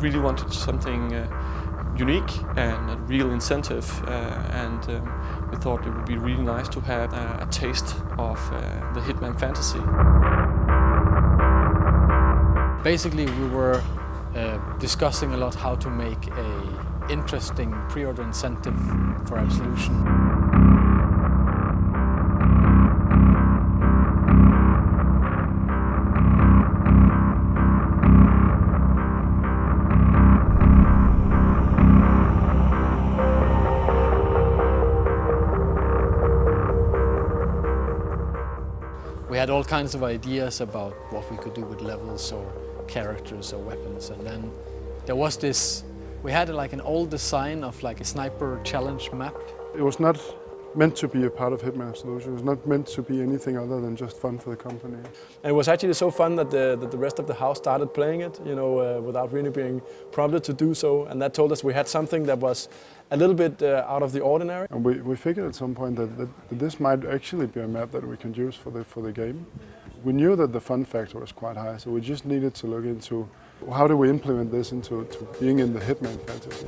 really wanted something unique and a real incentive, and we thought it would be really nice to have a taste of the Hitman fantasy. Basically, we were discussing a lot how to make an interesting pre-order incentive for Absolution. We had all kinds of ideas about what we could do with levels or characters or weapons, and then there was this, we had like an old design of like a sniper challenge map. It was not meant to be a part of Hitman Absolution. It was not meant to be anything other than just fun for the company. And it was actually so fun that the rest of the house started playing it, you know, without really being prompted to do so. And that told us we had something that was a little bit out of the ordinary. And we figured at some point that this might actually be a map that we can use for the game. We knew that the fun factor was quite high, so we just needed to look into how do we implement this into being in the Hitman fantasy.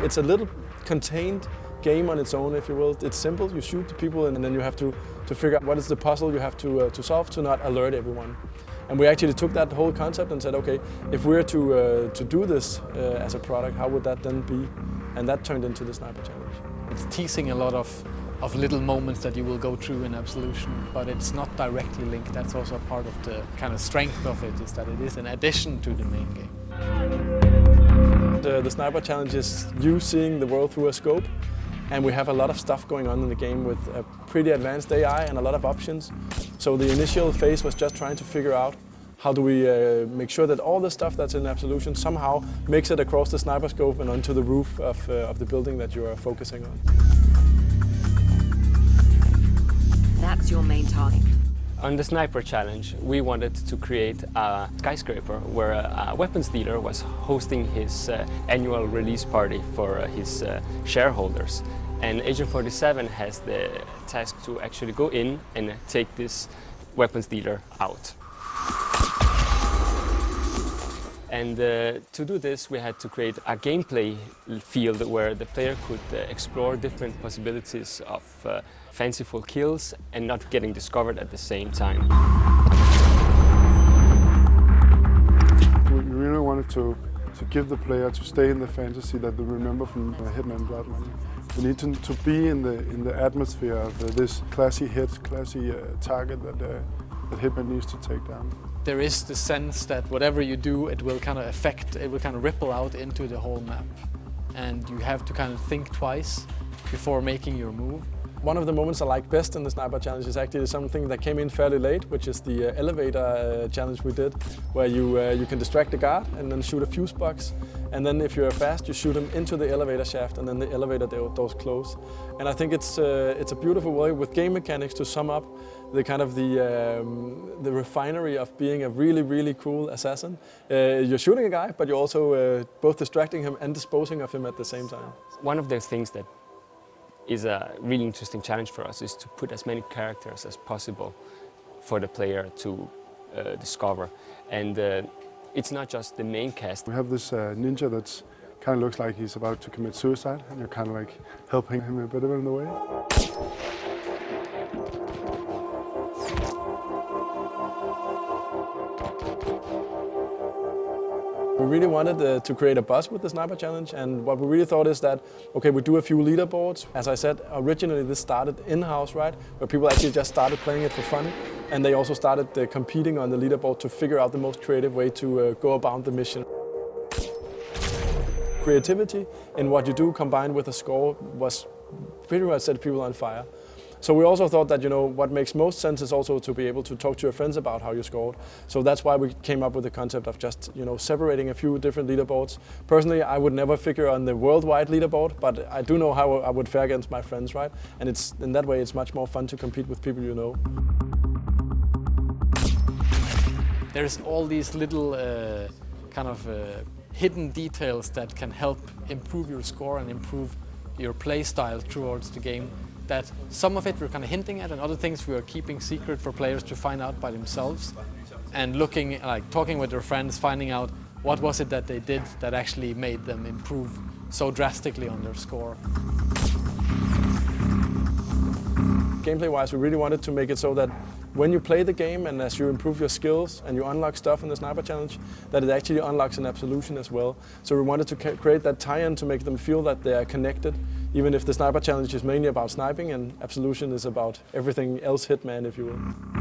It's a little contained game on its own, if you will. It's simple, you shoot the people and then you have to figure out what is the puzzle you have to solve to not alert everyone. And we actually took that whole concept and said, okay, if we're to do this as a product, how would that then be? And that turned into the Sniper Challenge. It's teasing a lot of little moments that you will go through in Absolution, but it's not directly linked. That's also part of the kind of strength of it, is that it is an addition to the main game. The Sniper Challenge is you seeing the world through a scope, and we have a lot of stuff going on in the game with a pretty advanced AI and a lot of options. So the initial phase was just trying to figure out how do we make sure that all the stuff that's in Absolution somehow makes it across the sniper scope and onto the roof of the building that you are focusing on. That's your main target. On the Sniper Challenge, we wanted to create a Skyscraper where a weapons dealer was hosting his annual release party for his shareholders. And Agent 47 has the task to actually go in and take this weapons dealer out. And to do this, we had to create a gameplay field where the player could explore different possibilities of fanciful kills and not getting discovered at the same time. We really wanted to give the player to stay in the fantasy that they remember from Hitman Blood Money. We need to be in the atmosphere of this classy hit, classy target that Hitman needs to take down. There is the sense that whatever you do, it will kind of ripple out into the whole map. And you have to kind of think twice before making your move. One of the moments I like best in the Sniper Challenge is actually something that came in fairly late, which is the elevator challenge we did, where you can distract the guard and then shoot a fuse box. And then if you're fast, you shoot them into the elevator shaft and then the elevator doors close. And I think it's a beautiful way with game mechanics to sum up the kind of the refinery of being a really, really cool assassin. You're shooting a guy, but you're also both distracting him and disposing of him at the same time. One of the things that is a really interesting challenge for us is to put as many characters as possible for the player to discover. And it's not just the main cast. We have this ninja that kind of looks like he's about to commit suicide, and you're kind of like helping him a bit in the way. We really wanted to create a buzz with the Sniper Challenge, and what we really thought is that, okay, we do a few leaderboards. As I said, originally this started in-house, right, where people actually just started playing it for fun, and they also started competing on the leaderboard to figure out the most creative way to go about the mission. Creativity in what you do combined with a score was pretty much set people on fire. So we also thought that, you know, what makes most sense is also to be able to talk to your friends about how you scored. So that's why we came up with the concept of just, you know, separating a few different leaderboards. Personally, I would never figure on the worldwide leaderboard, but I do know how I would fare against my friends, right? And it's in that way, it's much more fun to compete with people you know. There's all these little hidden details that can help improve your score and improve your play style towards the game. that some of it we're kind of hinting at and other things we are keeping secret for players to find out by themselves, and looking, like talking with their friends, finding out what was it that they did that actually made them improve so drastically on their score. Gameplay-wise, we really wanted to make it so that when you play the game and as you improve your skills and you unlock stuff in the Sniper Challenge, that it actually unlocks an absolution as well. So we wanted to create that tie-in to make them feel that they are connected, even if the Sniper Challenge is mainly about sniping and absolution is about everything else Hitman, if you will.